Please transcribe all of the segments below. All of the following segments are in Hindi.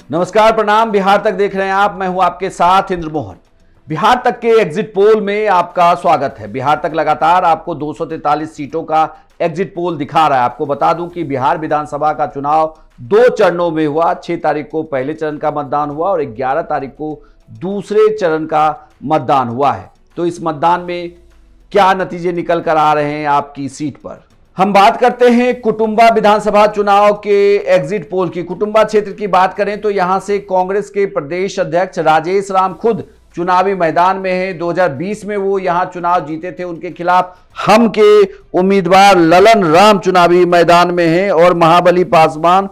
नमस्कार, प्रणाम। बिहार तक देख रहे हैं आप, मैं हूं आपके साथ इंद्र मोहन। बिहार तक के एग्जिट पोल में आपका स्वागत है। बिहार तक लगातार आपको 243 सीटों का एग्जिट पोल दिखा रहा है। आपको बता दूं कि बिहार विधानसभा का चुनाव 2 चरणों में हुआ। 6 तारीख को पहले चरण का मतदान हुआ और 11 तारीख को दूसरे चरण का मतदान हुआ है। तो इस मतदान में क्या नतीजे निकल कर आ रहे हैं आपकी सीट पर? हम बात करते हैं कुटुंबा विधानसभा चुनाव के एग्जिट पोल की। कुटुंबा क्षेत्र की बात करें तो यहां से कांग्रेस के प्रदेश अध्यक्ष राजेश राम खुद चुनावी मैदान में हैं। 2020 में वो यहां चुनाव जीते थे। उनके खिलाफ हम के उम्मीदवार ललन राम चुनावी मैदान में हैं और महाबली पासवान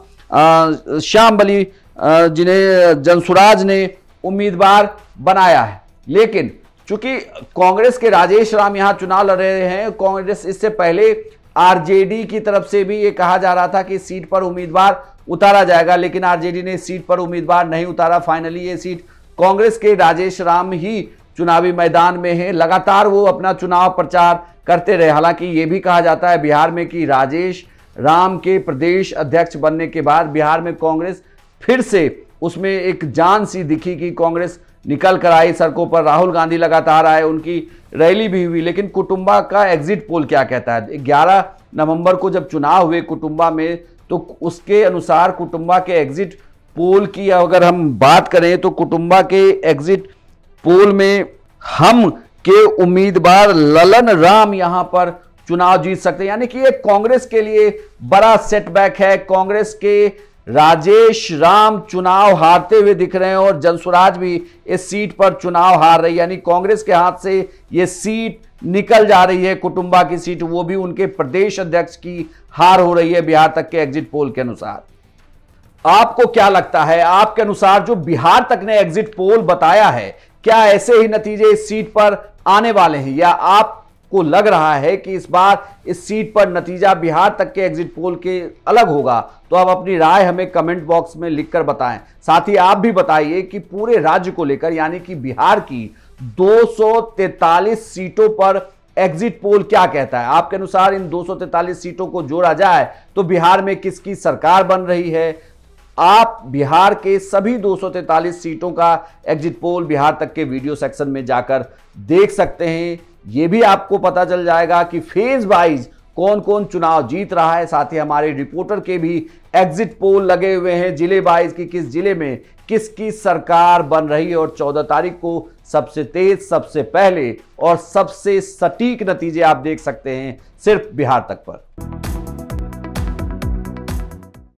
श्याम बली जिन्हें जनसुराज ने उम्मीदवार बनाया है। लेकिन चूंकि कांग्रेस के राजेश राम यहां चुनाव लड़ रहे हैं, कांग्रेस इससे पहले आरजेडी की तरफ से भी ये कहा जा रहा था कि सीट पर उम्मीदवार उतारा जाएगा, लेकिन आरजेडी ने सीट पर उम्मीदवार नहीं उतारा। फाइनली ये सीट कांग्रेस के राजेश राम ही चुनावी मैदान में है। लगातार वो अपना चुनाव प्रचार करते रहे। हालांकि ये भी कहा जाता है बिहार में कि राजेश राम के प्रदेश अध्यक्ष बनने के बाद बिहार में कांग्रेस फिर से उसमें एक जान सी दिखी कि कांग्रेस निकल कर आई सड़कों पर। राहुल गांधी लगातार आए, उनकी रैली भी हुई। लेकिन कुटुंबा का एग्जिट पोल क्या कहता है? 11 नवंबर को जब चुनाव हुए कुटुंबा में, तो उसके अनुसार कुटुंबा के एग्जिट पोल की अगर हम बात करें तो कुटुंबा के एग्जिट पोल में हम के उम्मीदवार ललन राम यहां पर चुनाव जीत सकते हैं। यानी कि ये कांग्रेस के लिए बड़ा सेटबैक है। कांग्रेस के राजेश राम चुनाव हारते हुए दिख रहे हैं और जनसुराज भी इस सीट पर चुनाव हार रही है। यानी कांग्रेस के हाथ से ये सीट निकल जा रही है। कुटुंबा की सीट, वो भी उनके प्रदेश अध्यक्ष की हार हो रही है बिहार तक के एग्जिट पोल के अनुसार। आपको क्या लगता है? आपके अनुसार जो बिहार तक ने एग्जिट पोल बताया है, क्या ऐसे ही नतीजे इस सीट पर आने वाले हैं, या आपको लग रहा है कि इस बार इस सीट पर नतीजा बिहार तक के एग्जिट पोल के अलग होगा? तो आप अपनी राय हमें कमेंट बॉक्स में लिखकर बताएं। साथ ही आप भी बताइए कि पूरे राज्य को लेकर, यानी कि बिहार की 243 सीटों पर एग्जिट पोल क्या कहता है? आपके अनुसार इन 243 सीटों को जोड़ा जाए तो बिहार में किसकी सरकार बन रही है? आप बिहार के सभी 243 सीटों का एग्जिट पोल बिहार तक के वीडियो सेक्शन में जाकर देख सकते हैं। यह भी आपको पता चल जाएगा कि फेज वाइज कौन कौन चुनाव जीत रहा है। साथ ही हमारे रिपोर्टर के भी एग्जिट पोल लगे हुए हैं जिले वाइज की किस जिले में किसकी सरकार बन रही है। और 14 तारीख को सबसे तेज, सबसे पहले और सबसे सटीक नतीजे आप देख सकते हैं सिर्फ बिहार तक पर।